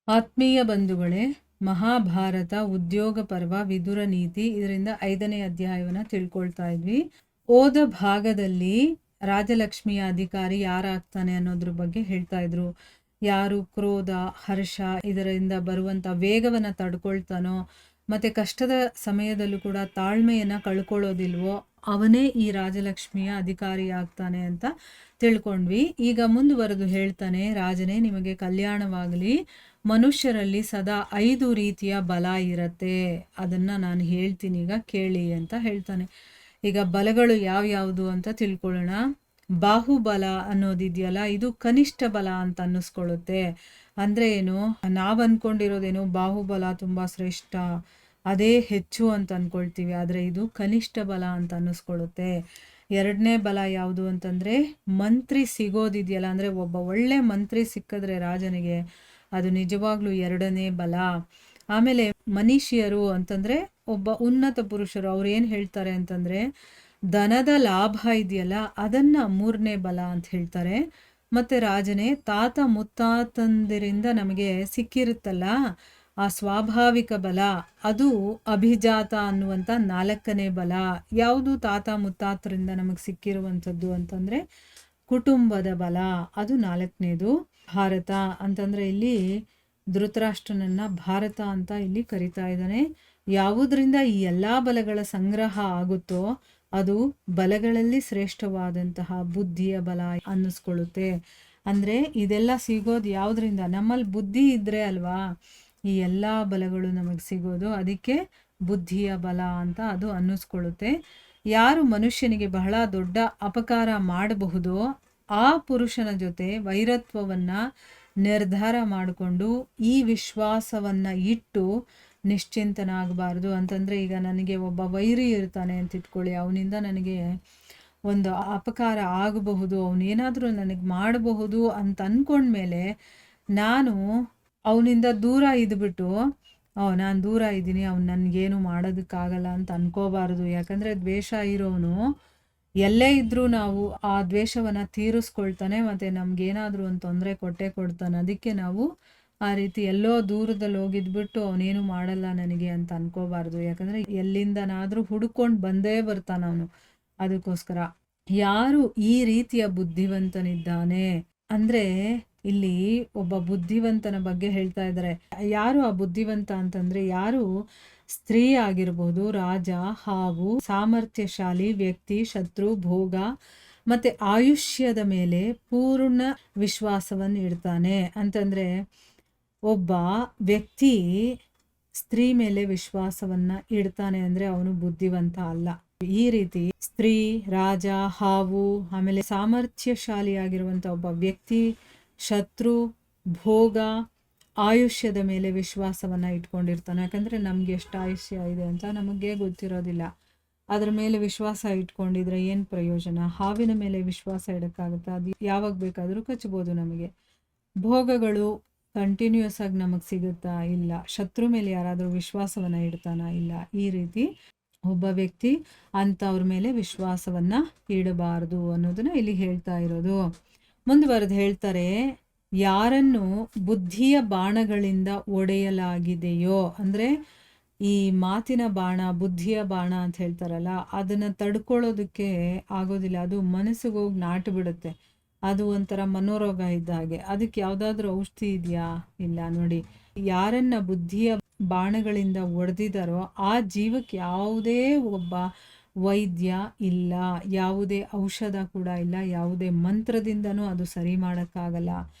ಆತ್ಮೀಯ ಬಂಧುಗಳೇ, ಮಹಾಭಾರತ ಉದ್ಯೋಗ ಪರ್ವ ವಿದುರ ನೀತಿ ಇದರಿಂದ 5ನೇ ಅಧ್ಯಾಯವನ್ನು ತಿಳ್ಕೊಳ್ತಾ ಇದ್ವಿ. ಓದ ಭಾಗದಲ್ಲಿ ರಾಜಲಕ್ಷ್ಮಿಯ ಅಧಿಕಾರಿ ಯಾರಾಗ್ತಾನೆ ಅನ್ನೋದ್ರ ಬಗ್ಗೆ ಹೇಳ್ತಾ ಇದ್ರು. ಯಾರು ಕ್ರೋಧ, ಹರ್ಷ ಇದರಿಂದ ಬರುವಂತ ವೇಗವನ್ನ ತಡ್ಕೊಳ್ತಾನೋ ಮತ್ತೆ ಕಷ್ಟದ ಸಮಯದಲ್ಲೂ ಕೂಡ ತಾಳ್ಮೆಯನ್ನ ಕಳ್ಕೊಳ್ಳೋದಿಲ್ವೋ ಅವನೇ ಈ ರಾಜಲಕ್ಷ್ಮಿಯ ಅಧಿಕಾರಿ ಆಗ್ತಾನೆ ಅಂತ ತಿಳ್ಕೊಂಡ್ವಿ. ಈಗ ಮುಂದುವರೆದು ಹೇಳ್ತಾನೆ, ರಾಜನೇ ನಿಮಗೆ ಕಲ್ಯಾಣವಾಗಲಿ. ಮನುಷ್ಯರಲ್ಲಿ ಸದಾ 5 ರೀತಿಯ ಬಲ ಇರತ್ತೆ, ಅದನ್ನ ನಾನು ಹೇಳ್ತೀನಿ, ಈಗ ಕೇಳಿ ಅಂತ ಹೇಳ್ತಾನೆ. ಈಗ ಬಲಗಳು ಯಾವ್ಯಾವುದು ಅಂತ ತಿಳ್ಕೊಳ್ಳೋಣ. ಬಾಹುಬಲ ಅನ್ನೋದಿದೆಯಲ್ಲ, ಇದು ಕನಿಷ್ಠ ಬಲ ಅಂತ ಅನ್ನಿಸ್ಕೊಳ್ಳುತ್ತೆ. ಅಂದ್ರೆ ಏನು, ನಾವ್ ಅನ್ಕೊಂಡಿರೋದೇನು ಬಾಹುಬಲ ತುಂಬಾ ಶ್ರೇಷ್ಠ, ಅದೇ ಹೆಚ್ಚು ಅಂತ ಅನ್ಕೊಳ್ತೀವಿ. ಆದ್ರೆ ಇದು ಕನಿಷ್ಠ ಬಲ ಅಂತ ಅನ್ನಿಸ್ಕೊಳ್ಳುತ್ತೆ. 2ನೇ ಬಲ ಯಾವುದು ಅಂತಂದ್ರೆ ಮಂತ್ರಿ ಸಿಗೋದಿದೆಯಲ್ಲ, ಅಂದ್ರೆ ಒಬ್ಬ ಒಳ್ಳೆ ಮಂತ್ರಿ ಸಿಕ್ಕಿದ್ರೆ ರಾಜನಿಗೆ ಅದು ನಿಜವಾಗ್ಲೂ 2ನೇ ಬಲ. ಆಮೇಲೆ ಮನುಷ್ಯರು ಅಂತಂದ್ರೆ ಒಬ್ಬ ಉನ್ನತ ಪುರುಷರು, ಅವ್ರು ಏನ್ ಹೇಳ್ತಾರೆ ಅಂತಂದ್ರೆ ಧನದ ಲಾಭ ಇದೆಯಲ್ಲ ಅದನ್ನ 3ನೇ ಬಲ ಅಂತ ಹೇಳ್ತಾರೆ. ಮತ್ತೆ ರಾಜನೇ ತಾತ ಮುತ್ತಾತಂದಿರಿಂದ ನಮಗೆ ಸಿಕ್ಕಿರುತ್ತಲ್ಲ ಆ ಸ್ವಾಭಾವಿಕ ಬಲ, ಅದು ಅಭಿಜಾತ ಅನ್ನುವಂಥ 4ನೇ ಬಲ. ಯಾವುದು ತಾತ ಮುತ್ತಾತರಿಂದ ನಮಗೆ ಸಿಕ್ಕಿರುವಂಥದ್ದು ಅಂತಂದ್ರೆ ಕುಟುಂಬದ ಬಲ, ಅದು 4ನೇದು. ಭಾರತ ಅಂತಂದ್ರೆ ಇಲ್ಲಿ ಧೃತರಾಷ್ಟ್ರನನ್ನ ಭಾರತ ಅಂತ ಇಲ್ಲಿ ಕರಿತಾ ಇದ್ದಾನೆ. ಯಾವುದರಿಂದ ಈ ಎಲ್ಲಾ ಬಲಗಳ ಸಂಗ್ರಹ ಆಗುತ್ತೋ ಅದು ಬಲಗಳಲ್ಲಿ ಶ್ರೇಷ್ಠವಾದಂತಹ ಬುದ್ಧಿಯ ಬಲ ಅನ್ನಿಸ್ಕೊಳ್ಳುತ್ತೆ. ಅಂದ್ರೆ ಇದೆಲ್ಲ ಸಿಗೋದು ಯಾವುದರಿಂದ, ನಮ್ಮಲ್ಲಿ ಬುದ್ಧಿ ಇದ್ರೆ ಅಲ್ವಾ ಈ ಎಲ್ಲಾ ಬಲಗಳು ನಮಗೆ ಸಿಗೋದು, ಅದಕ್ಕೆ ಬುದ್ಧಿಯ ಬಲ ಅಂತ ಅದು ಅನ್ನಿಸ್ಕೊಳ್ಳುತ್ತೆ. ಯಾರು ಮನುಷ್ಯನಿಗೆ ಬಹಳ ದೊಡ್ಡ ಅಪಕಾರ ಮಾಡಬಹುದೋ ಆ ಪುರುಷನ ಜೊತೆ ವೈರತ್ವವನ್ನ ನಿರ್ಧಾರ ಮಾಡಿಕೊಂಡು ಈ ವಿಶ್ವಾಸವನ್ನ ಇಟ್ಟು ನಿಶ್ಚಿಂತನಾಗಬಾರ್ದು. ಅಂತಂದ್ರೆ ಈಗ ನನಗೆ ಒಬ್ಬ ವೈರಿ ಇರ್ತಾನೆ ಅಂತ ಇಟ್ಕೊಳ್ಳಿ, ಅವನಿಂದ ನನಗೆ ಒಂದು ಅಪಕಾರ ಆಗಬಹುದು, ಅವನೇನಾದ್ರೂ ನನಗೆ ಮಾಡಬಹುದು ಅಂತ ಅನ್ಕೊಂಡ್ಮೇಲೆ ನಾನು ಅವನಿಂದ ದೂರ ಇದ್ಬಿಟ್ಟು ನಾನು ದೂರ ಇದ್ದೀನಿ, ಅವ್ನು ನನಗೇನು ಮಾಡೋದಕ್ಕಾಗಲ್ಲ ಅಂತ ಅನ್ಕೋಬಾರ್ದು. ಯಾಕಂದ್ರೆ ದ್ವೇಷ ಇರೋನು ಎಲ್ಲೇ ಇದ್ರೂ ನಾವು ಆ ದ್ವೇಷವನ್ನ ತೀರಿಸ್ಕೊಳ್ತಾನೆ, ಮತ್ತೆ ನಮ್ಗೇನಾದ್ರೂ ಒಂದು ತೊಂದರೆ ಕೊಟ್ಟೆ ಕೊಡ್ತಾನೆ. ಅದಕ್ಕೆ ನಾವು ಆ ರೀತಿ ಎಲ್ಲೋ ದೂರದಲ್ಲಿ ಹೋಗಿದ್ಬಿಟ್ಟು ಅವನೇನು ಮಾಡಲ್ಲ ನನಗೆ ಅಂತ ಅನ್ಕೋಬಾರ್ದು. ಯಾಕಂದ್ರೆ ಎಲ್ಲಿಂದನಾದ್ರೂ ಹುಡ್ಕೊಂಡು ಬಂದೇ ಬರ್ತಾನ ಅವನು. ಅದಕ್ಕೋಸ್ಕರ ಯಾರು ಈ ರೀತಿಯ ಬುದ್ಧಿವಂತನಿದ್ದಾನೆ ಅಂದ್ರೆ ಇಲ್ಲಿ ಒಬ್ಬ ಬುದ್ಧಿವಂತನ ಬಗ್ಗೆ ಹೇಳ್ತಾ ಇದ್ದಾರೆ. ಯಾರು ಆ ಬುದ್ಧಿವಂತ ಅಂತಂದ್ರೆ ಯಾರು ಸ್ತ್ರೀ ಆಗಿರ್ಬೋದು, ರಾಜ, ಹಾವು, ಸಾಮರ್ಥ್ಯಶಾಲಿ ವ್ಯಕ್ತಿ, ಶತ್ರು, ಭೋಗ ಮತ್ತೆ ಆಯುಷ್ಯದ ಮೇಲೆ ಪೂರ್ಣ ವಿಶ್ವಾಸವನ್ನು ಇಡ್ತಾನೆ. ಅಂತಂದ್ರೆ ಒಬ್ಬ ವ್ಯಕ್ತಿ ಸ್ತ್ರೀ ಮೇಲೆ ವಿಶ್ವಾಸವನ್ನ ಇಡ್ತಾನೆ ಅಂದ್ರೆ ಅವನು ಬುದ್ಧಿವಂತ ಅಲ್ಲ. ಈ ರೀತಿ ಸ್ತ್ರೀ, ರಾಜ, ಹಾವು, ಆಮೇಲೆ ಸಾಮರ್ಥ್ಯಶಾಲಿಯಾಗಿರುವಂತ ಒಬ್ಬ ವ್ಯಕ್ತಿ, ಶತ್ರು, ಭೋಗ, ಆಯುಷ್ಯದ ಮೇಲೆ ವಿಶ್ವಾಸವನ್ನ ಇಟ್ಕೊಂಡಿರ್ತಾನೆ. ಯಾಕಂದ್ರೆ ನಮ್ಗೆ ಎಷ್ಟು ಆಯುಷ್ಯ ಇದೆ ಅಂತ ನಮಗೆ ಗೊತ್ತಿರೋದಿಲ್ಲ. ಅದ್ರ ಮೇಲೆ ವಿಶ್ವಾಸ ಇಟ್ಕೊಂಡಿದ್ರೆ ಏನ್ ಪ್ರಯೋಜನ? ಹಾವಿನ ಮೇಲೆ ವಿಶ್ವಾಸ ಇಡಕ್ಕಾಗುತ್ತಾ? ಅದು ಯಾವಾಗ ಬೇಕಾದ್ರೂ ಕಚ್ಚಬಹುದು ನಮಗೆ. ಭೋಗಗಳು ಕಂಟಿನ್ಯೂಸ್ ಆಗಿ ನಮಗ್ ಸಿಗುತ್ತಾ? ಇಲ್ಲ. ಶತ್ರು ಮೇಲೆ ಯಾರಾದ್ರೂ ವಿಶ್ವಾಸವನ್ನ ಇಡ್ತಾನ? ಇಲ್ಲ. ಈ ರೀತಿ ಒಬ್ಬ ವ್ಯಕ್ತಿ ಅಂತವ್ರ ಮೇಲೆ ವಿಶ್ವಾಸವನ್ನ ಇಡಬಾರದು ಅನ್ನೋದನ್ನ ಇಲ್ಲಿ ಹೇಳ್ತಾ ಇರೋದು. ಮುಂದುವರೆದು ಹೇಳ್ತಾರೆ, ಯಾರನ್ನು ಬುದ್ಧಿಯ ಬಾಣಗಳಿಂದ ಒಡೆಯಲಾಗಿದೆಯೋ, ಅಂದ್ರೆ ಈ ಮಾತಿನ ಬಾಣ ಬುದ್ಧಿಯ ಬಾಣ ಅಂತ ಹೇಳ್ತಾರಲ್ಲ, ಅದನ್ನ ತಡ್ಕೊಳ್ಳೋದಕ್ಕೆ ಆಗೋದಿಲ್ಲ. ಅದು ಮನಸ್ಸಿಗೆ ಹೋಗಿ ನಾಟು ಬಿಡುತ್ತೆ. ಅದು ಒಂಥರ ಮನೋರೋಗ ಇದ್ದ ಹಾಗೆ. ಅದಕ್ಕೆ ಯಾವ್ದಾದ್ರೂ ಔಷಧಿ ಇದೆಯಾ? ಇಲ್ಲ. ನೋಡಿ, ಯಾರನ್ನ ಬುದ್ಧಿಯ ಬಾಣಗಳಿಂದ ಒಡೆದಿದಾರೋ ಆ ಜೀವಕ್ಕೆ ಯಾವುದೇ ಒಬ್ಬ ವೈದ್ಯ ಇಲ್ಲ, ಯಾವುದೇ ಔಷಧ ಕೂಡ ಇಲ್ಲ, ಯಾವುದೇ ಮಂತ್ರದಿಂದನೂ ಅದು ಸರಿ ಮಾಡೋಕ್ಕಾಗಲ್ಲ.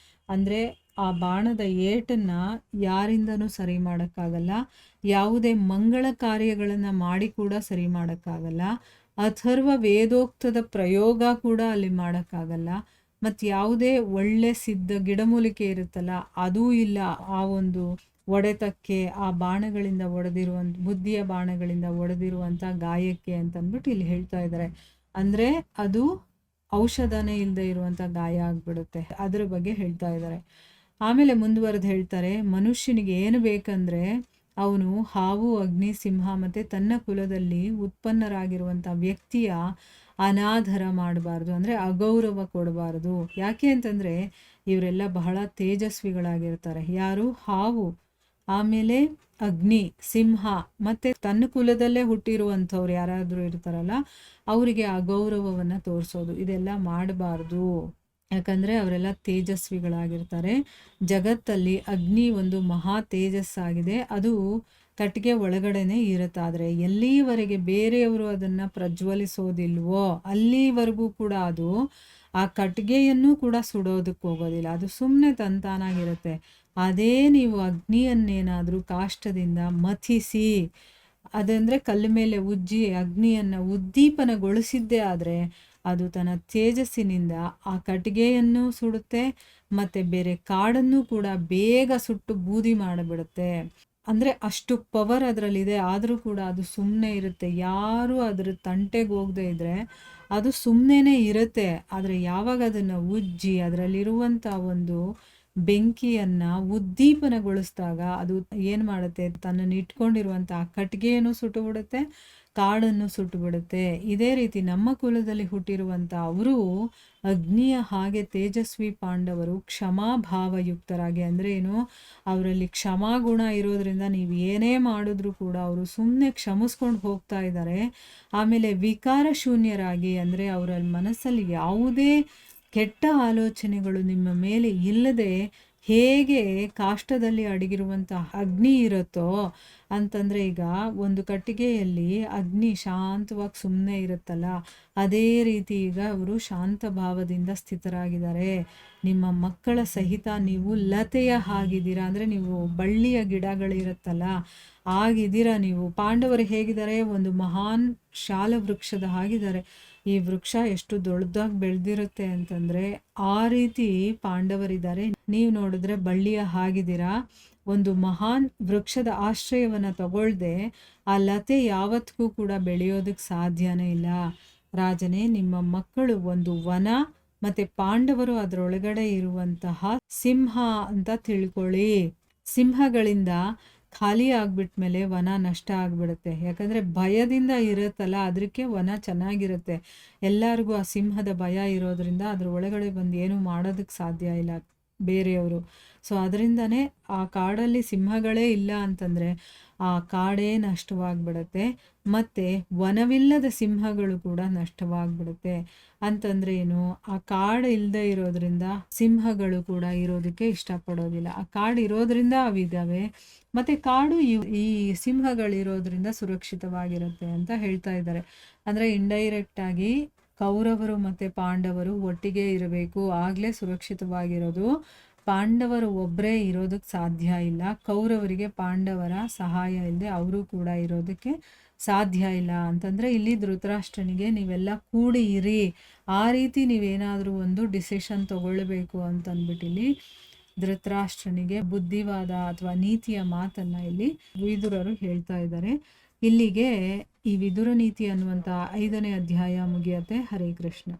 ಅಂದ್ರೆ ಆ ಬಾಣದ ಏಟನ್ನ ಯಾರಿಂದನೂ ಸರಿ ಮಾಡೋಕ್ಕಾಗಲ್ಲ. ಯಾವುದೇ ಮಂಗಳ ಕಾರ್ಯಗಳನ್ನ ಮಾಡಿ ಕೂಡ ಸರಿ ಮಾಡೋಕ್ಕಾಗಲ್ಲ. ಅಥರ್ವ ವೇದೋಕ್ತದ ಪ್ರಯೋಗ ಕೂಡ ಅಲ್ಲಿ ಮಾಡೋಕ್ಕಾಗಲ್ಲ. ಮತ್ತು ಯಾವುದೇ ಒಳ್ಳೆ ಸಿದ್ಧ ಗಿಡಮೂಲಿಕೆ ಇರುತ್ತಲ್ಲ ಅದೂ ಇಲ್ಲ ಆ ಒಂದು ಒಡೆತಕ್ಕೆ, ಆ ಬಾಣಗಳಿಂದ ಒಡೆದಿರುವಂಥ ಬುದ್ಧಿಯ ಬಾಣಗಳಿಂದ ಒಡೆದಿರುವಂಥ ಗಾಯಕ್ಕೆ ಅಂತಂದ್ಬಿಟ್ಟು ಇಲ್ಲಿ ಹೇಳ್ತಾ ಇದ್ದಾರೆ. ಅಂದ್ರೆ ಅದು ಔಷಧನೇ ಇಲ್ಲದೆ ಇರುವಂಥ ಗಾಯ ಆಗ್ಬಿಡುತ್ತೆ. ಅದ್ರ ಬಗ್ಗೆ ಹೇಳ್ತಾ ಇದ್ದಾರೆ. ಆಮೇಲೆ ಮುಂದುವರೆದು ಹೇಳ್ತಾರೆ, ಮನುಷ್ಯನಿಗೆ ಏನು ಬೇಕಂದ್ರೆ ಅವನು ಹಾವು, ಅಗ್ನಿ, ಸಿಂಹ ಮತ್ತೆ ತನ್ನ ಕುಲದಲ್ಲಿ ಉತ್ಪನ್ನರಾಗಿರುವಂಥ ವ್ಯಕ್ತಿಯ ಅನಾದರ ಮಾಡಬಾರ್ದು, ಅಂದರೆ ಅಗೌರವ ಕೊಡಬಾರ್ದು. ಯಾಕೆ ಅಂತಂದರೆ ಇವರೆಲ್ಲ ಬಹಳ ತೇಜಸ್ವಿಗಳಾಗಿರ್ತಾರೆ. ಯಾರು? ಹಾವು, ಆಮೇಲೆ ಅಗ್ನಿ, ಸಿಂಹ, ಮತ್ತು ತನ್ನ ಕುಲದಲ್ಲೇ ಹುಟ್ಟಿರುವಂಥವ್ರು ಯಾರಾದರೂ ಇರ್ತಾರಲ್ಲ ಅವರಿಗೆ ಅಗೌರವವನ್ನು ತೋರಿಸೋದು, ಇದೆಲ್ಲ ಮಾಡಬಾರ್ದು. ಯಾಕಂದರೆ ಅವರೆಲ್ಲ ತೇಜಸ್ವಿಗಳಾಗಿರ್ತಾರೆ. ಜಗತ್ತಲ್ಲಿ ಅಗ್ನಿ ಒಂದು ಮಹಾ ತೇಜಸ್ಸಾಗಿದೆ. ಅದು ಕಟ್ಟಿಗೆ ಒಳಗಡೆನೇ ಇರುತ್ತೆ. ಆದರೆ ಎಲ್ಲಿವರೆಗೆ ಬೇರೆಯವರು ಅದನ್ನು ಪ್ರಜ್ವಲಿಸೋದಿಲ್ವೋ ಅಲ್ಲಿವರೆಗೂ ಕೂಡ ಅದು ಆ ಕಟ್ಟಿಗೆಯನ್ನು ಕೂಡ ಸುಡೋದಕ್ಕೆ ಹೋಗೋದಿಲ್ಲ. ಅದು ಸುಮ್ಮನೆ ತಂತಾನಾಗಿರುತ್ತೆ. ಅದೇ ನೀವು ಅಗ್ನಿಯನ್ನೇನಾದರೂ ಕಾಷ್ಟದಿಂದ ಮಥಿಸಿ, ಅದಂದರೆ ಕಲ್ಲ ಮೇಲೆ ಉಜ್ಜಿ ಅಗ್ನಿಯನ್ನು ಉದ್ದೀಪನಗೊಳಿಸಿದ್ದೇ ಆದರೆ ಅದು ತನ್ನ ತೇಜಸ್ಸಿನಿಂದ ಆ ಕಟ್ಟಿಗೆಯನ್ನು ಸುಡುತ್ತೆ ಮತ್ತು ಬೇರೆ ಕಾಡನ್ನು ಕೂಡ ಬೇಗ ಸುಟ್ಟು ಬೂದಿ ಮಾಡಿಬಿಡುತ್ತೆ. ಅಂದರೆ ಅಷ್ಟು ಪವರ್ ಅದರಲ್ಲಿದೆ. ಆದರೂ ಕೂಡ ಅದು ಸುಮ್ಮನೆ ಇರುತ್ತೆ. ಯಾರೂ ಅದ್ರ ತಂಟೆಗೆ ಹೋಗದೆ ಇದ್ದರೆ ಅದು ಸುಮ್ಮನೆ ಇರುತ್ತೆ. ಆದರೆ ಯಾವಾಗ ಅದನ್ನು ಉಜ್ಜಿ ಅದರಲ್ಲಿರುವಂಥ ಒಂದು ಬೆಂಕಿಯನ್ನು ಉದ್ದೀಪನಗೊಳಿಸಿದಾಗ ಅದು ಏನು ಮಾಡುತ್ತೆ, ತನ್ನನ್ನು ಇಟ್ಕೊಂಡಿರುವಂಥ ಆ ಕಟ್ಟಿಗೆಯನ್ನು ಸುಟ್ಟು ಬಿಡುತ್ತೆ, ಕಾಡನ್ನು ಸುಟ್ಟು ಬಿಡುತ್ತೆ. ಇದೇ ರೀತಿ ನಮ್ಮ ಕುಲದಲ್ಲಿ ಹುಟ್ಟಿರುವಂಥ ಅವರು ಅಗ್ನಿಯ ಹಾಗೆ ತೇಜಸ್ವಿ ಪಾಂಡವರು ಕ್ಷಮಾಭಾವಯುಕ್ತರಾಗಿ, ಅಂದರೆ ಏನು, ಅವರಲ್ಲಿ ಕ್ಷಮಾಗುಣ ಇರೋದ್ರಿಂದ ನೀವು ಏನೇ ಮಾಡಿದ್ರೂ ಕೂಡ ಅವರು ಸುಮ್ಮನೆ ಕ್ಷಮಿಸ್ಕೊಂಡು ಹೋಗ್ತಾ ಇದ್ದಾರೆ. ಆಮೇಲೆ ವಿಕಾರ ಶೂನ್ಯರಾಗಿ, ಅಂದರೆ ಅವರ ಮನಸ್ಸಲ್ಲಿ ಯಾವುದೇ ಕೆಟ್ಟ ಆಲೋಚನೆಗಳು ನಿಮ್ಮ ಮೇಲೆ ಇಲ್ಲದೆ, ಹೇಗೆ ಕಾಷ್ಟದಲ್ಲಿ ಅಡಗಿರುವಂಥ ಅಗ್ನಿ ಇರುತ್ತೋ ಅಂತಂದರೆ, ಈಗ ಒಂದು ಕಟ್ಟಿಗೆಯಲ್ಲಿ ಅಗ್ನಿ ಶಾಂತವಾಗಿ ಸುಮ್ಮನೆ ಇರುತ್ತಲ್ಲ, ಅದೇ ರೀತಿ ಈಗ ಅವರು ಶಾಂತ ಭಾವದಿಂದ ಸ್ಥಿತರಾಗಿದ್ದಾರೆ. ನಿಮ್ಮ ಮಕ್ಕಳ ಸಹಿತ ನೀವು ಲತೆಯ ಹಾಗಿದ್ದೀರಾ, ಅಂದರೆ ನೀವು ಬಳ್ಳಿಯ ಗಿಡಗಳಿರುತ್ತಲ್ಲ ಆಗಿದ್ದೀರಾ ನೀವು. ಪಾಂಡವರು ಹೇಗಿದ್ದಾರೆ? ಒಂದು ಮಹಾನ್ ಶಾಲ ವೃಕ್ಷದ ಹಾಗಿದ್ದಾರೆ. ಈ ವೃಕ್ಷ ಎಷ್ಟು ದೊಡ್ಡದಾಗಿ ಬೆಳೆದಿರುತ್ತೆ ಅಂತಂದರೆ ಆ ರೀತಿ ಪಾಂಡವರಿದ್ದಾರೆ. ನೀವು ನೋಡಿದ್ರೆ ಬಳ್ಳಿಯ ಹಾಗಿದ್ದೀರಾ. ಒಂದು ಮಹಾನ್ ವೃಕ್ಷದ ಆಶ್ರಯವನ್ನು ತಗೊಳ್ದೆ ಆ ಲತೆ ಯಾವತ್ತಿಗೂ ಕೂಡ ಬೆಳೆಯೋದಕ್ಕೆ ಸಾಧ್ಯನೇ ಇಲ್ಲ. ರಾಜನೇ, ನಿಮ್ಮ ಮಕ್ಕಳು ಒಂದು ವನ ಮತ್ತು ಪಾಂಡವರು ಅದರೊಳಗಡೆ ಇರುವಂತಹ ಸಿಂಹ ಅಂತ ತಿಳ್ಕೊಳ್ಳಿ. ಸಿಂಹಗಳಿಂದ ಖಾಲಿ ಆಗಿಬಿಟ್ಮೇಲೆ ವನ ನಷ್ಟ ಆಗಿಬಿಡುತ್ತೆ. ಯಾಕಂದರೆ ಭಯದಿಂದ ಇರುತ್ತಲ್ಲ, ಅದಕ್ಕೆ ವನ ಚೆನ್ನಾಗಿರುತ್ತೆ. ಎಲ್ಲರಿಗೂ ಆ ಸಿಂಹದ ಭಯ ಇರೋದ್ರಿಂದ ಅದ್ರ ಒಳಗಡೆ ಬಂದು ಏನೂ ಮಾಡೋದಕ್ಕೆ ಸಾಧ್ಯ ಇಲ್ಲ ಬೇರೆಯವರು. ಸೊ ಅದರಿಂದನೇ ಆ ಕಾಡಲ್ಲಿ ಸಿಂಹಗಳೇ ಇಲ್ಲ ಅಂತಂದರೆ ಆ ಕಾಡೇ ನಷ್ಟವಾಗಿಬಿಡುತ್ತೆ, ಮತ್ತು ವನವಿಲ್ಲದ ಸಿಂಹಗಳು ಕೂಡ ನಷ್ಟವಾಗಿಬಿಡುತ್ತೆ. ಅಂತಂದರೆ ಏನು, ಆ ಕಾಡು ಇಲ್ಲದೆ ಇರೋದ್ರಿಂದ ಸಿಂಹಗಳು ಕೂಡ ಇರೋದಕ್ಕೆ ಇಷ್ಟಪಡೋದಿಲ್ಲ. ಆ ಕಾಡು ಇರೋದ್ರಿಂದ ಅವಿದ್ದಾವೆ, ಮತ್ತು ಕಾಡು ಈ ಸಿಂಹಗಳಿರೋದ್ರಿಂದ ಸುರಕ್ಷಿತವಾಗಿರುತ್ತೆ ಅಂತ ಹೇಳ್ತಾ ಇದ್ದಾರೆ. ಅಂದರೆ ಇಂಡೈರೆಕ್ಟಾಗಿ ಕೌರವರು ಮತ್ತು ಪಾಂಡವರು ಒಟ್ಟಿಗೆ ಇರಬೇಕು, ಆಗಲೇ ಸುರಕ್ಷಿತವಾಗಿರೋದು. ಪಾಂಡವರು ಒಬ್ಬರೇ ಇರೋದಕ್ಕೆ ಸಾಧ್ಯ ಇಲ್ಲ. ಕೌರವರಿಗೆ ಪಾಂಡವರ ಸಹಾಯ ಇಲ್ಲದೆ ಅವರು ಕೂಡ ಇರೋದಕ್ಕೆ ಸಾಧ್ಯ ಇಲ್ಲ ಅಂತಂದರೆ ಇಲ್ಲಿ ಧೃತರಾಷ್ಟ್ರನಿಗೆ ನೀವೆಲ್ಲ ಕೂಡಿ ಇರಿ, ಆ ರೀತಿ ನೀವೇನಾದರೂ ಒಂದು ಡಿಸಿಷನ್ ತಗೊಳ್ಬೇಕು ಅಂತಂದ್ಬಿಟ್ಟು ಇಲ್ಲಿ ಧೃತರಾಷ್ಟ್ರನಿಗೆ ಬುದ್ಧಿವಾದ ಅಥವಾ ನೀತಿಯ ಮಾತನ್ನು ಇಲ್ಲಿ ವಿದುರರು ಹೇಳ್ತಾ ಇದ್ದಾರೆ. ಇಲ್ಲಿಗೆ ಈ ವಿದುರ ನೀತಿ ಅನ್ನುವಂಥ 5ನೇ ಅಧ್ಯಾಯ ಮುಗಿಯುತ್ತೆ. ಹರೇ ಕೃಷ್ಣ.